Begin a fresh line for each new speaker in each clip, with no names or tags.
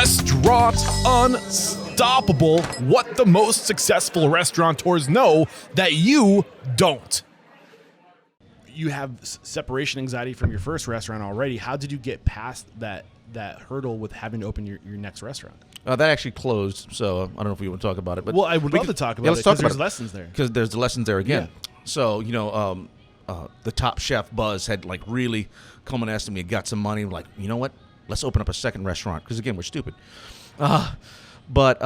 Restaurant Unstoppable. What the most successful restaurateurs know that you don't. You have separation anxiety from your first restaurant already. How did you get past that hurdle with having to open your next restaurant?
That actually closed, so I don't know if we want to talk about it. But
well, I would love to talk about it because there's lessons there.
Because there's the lessons there again.
Yeah.
So, the top chef, Buzz, had like really come and asked me, got some money, like, you know what? Let's open up a second restaurant. Because, again, we're stupid. But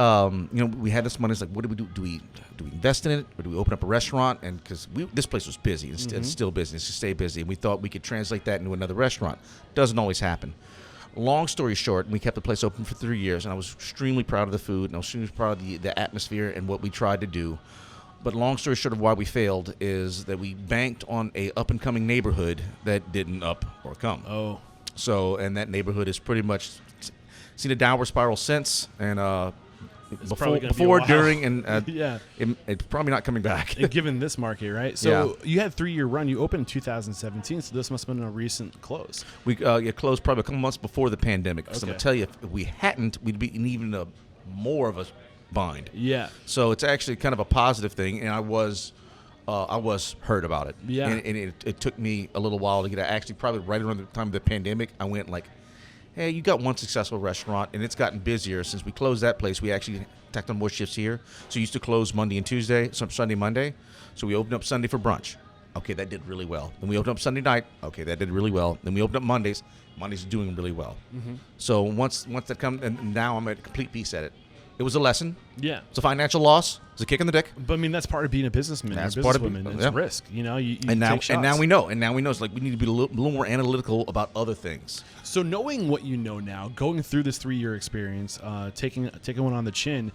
we had this money. It's like, what do we do? Do we invest in it, or do we open up a restaurant? And because this place was busy, it's still busy, it's to stay busy, and we thought we could translate that into another restaurant. Doesn't always happen. Long story short, we kept the place open for 3 years, and I was extremely proud of the food, and I was extremely proud of the atmosphere and what we tried to do. But long story short of why we failed is that we banked on a up and coming neighborhood that didn't up or come.
Oh,
so and that neighborhood is pretty much seen a downward spiral since, and before, during, and it's probably not coming back.
And given this market, right? So you had a 3-year run. You opened in 2017, so this must have been a recent close.
We closed probably a couple months before the pandemic. Because I'm gonna tell you, if we hadn't, we'd be in even more of a bind.
Yeah.
So it's actually kind of a positive thing, and I was hurt about it.
Yeah.
And it took me a little while to get. Actually, probably right around the time of the pandemic, I went like, hey, you got one successful restaurant, and it's gotten busier since we closed that place. We actually tacked on more shifts here. So we used to close Monday and Tuesday, Sunday, Monday. So we opened up Sunday for brunch. Okay, that did really well. Then we opened up Sunday night. Okay, that did really well. Then we opened up Mondays. Mondays are doing really well. Mm-hmm. So once that comes, and now I'm at a complete piece at it. It was a lesson.
Yeah.
It's a financial loss. It's a kick in the dick.
But I mean, that's part of being a businessman.
That's
or
part of
businesswoman. It's risk. You
and now
take shots.
And now we know. And now we know. It's like we need to be a little more analytical about other things.
So knowing what you know now, going through this 3-year experience, taking one on the chin,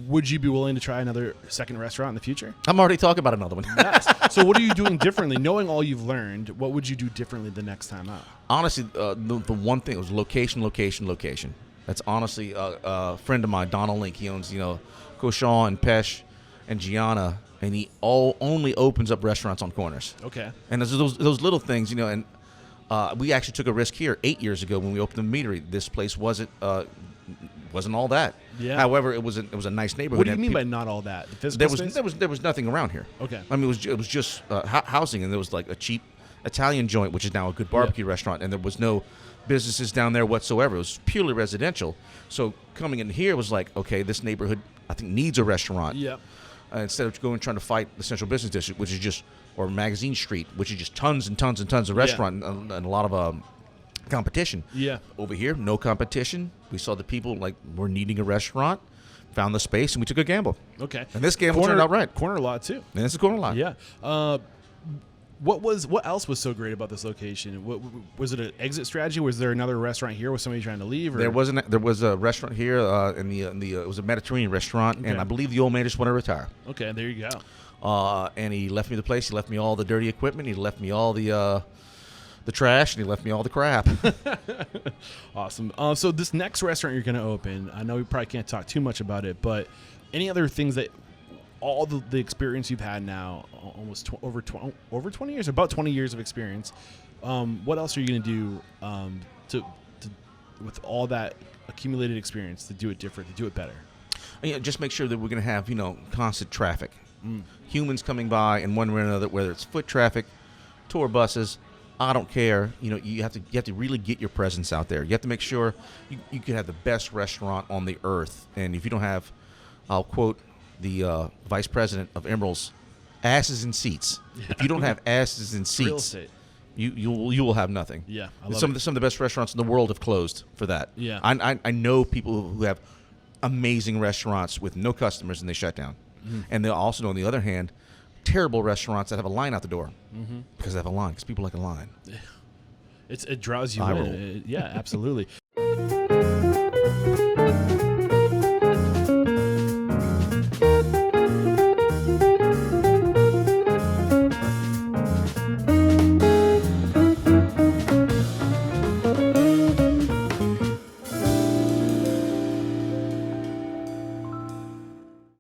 would you be willing to try another second restaurant in the future?
I'm already talking about another one.
Nice. So what are you doing differently? Knowing all you've learned, what would you do differently the next time out?
Honestly, the one thing was location. That's honestly a friend of mine, Donald Link. He owns, Cochon and Pesh and Gianna, and he only opens up restaurants on corners.
Okay.
And there's those little things, and we actually took a risk here 8 years ago when we opened the meadery. This place wasn't all that.
Yeah.
However, it was a nice neighborhood.
What do you mean by not all that? The physical space?
There was nothing around here.
Okay.
I mean, it was just housing, and there was like a cheap Italian joint, which is now a good barbecue restaurant, and there was no businesses down there whatsoever. It was purely residential. So coming in here was like, okay, this neighborhood I think needs a restaurant.
Yep.
Instead of going trying to fight the Central Business District, which is just, or Magazine Street, which is just tons and tons and tons of restaurant and a lot of competition.
Yeah.
Over here, no competition. We saw the people like were needing a restaurant, found the space, and we took a gamble.
Okay.
And this gamble turned out right.
Corner lot too.
And it's a corner lot.
Yeah. What else was so great about this location? Was it an exit strategy? Was there another restaurant here? Was somebody trying to leave? Or?
There was a restaurant here, and it was a Mediterranean restaurant, and I believe the old man just wanted to retire.
Okay, there you go.
And he left me the place. He left me all the dirty equipment. He left me all the trash, and he left me all the crap.
Awesome. So this next restaurant you're going to open, I know we probably can't talk too much about it, but any other things that all the experience you've had now, almost over 20 years, about 20 years of experience, what else are you going to do with all that accumulated experience to do it different, to do it better?
Just make sure that we're going to have constant traffic, humans coming by in one way or another, whether it's foot traffic, tour buses. I don't care. You have to really get your presence out there. You have to make sure you can have the best restaurant on the earth. And if you don't have, I'll quote the vice president of Emerald's, asses in seats. Yeah. If you don't have asses in seats,
real estate.
You will have nothing.
Yeah,
some of the best restaurants in the world have closed for that.
Yeah,
I know people who have amazing restaurants with no customers and they shut down. Mm-hmm. And they also know, on the other hand, terrible restaurants that have a line out the door because they have a line, because people like a line.
It draws you in. Yeah, absolutely.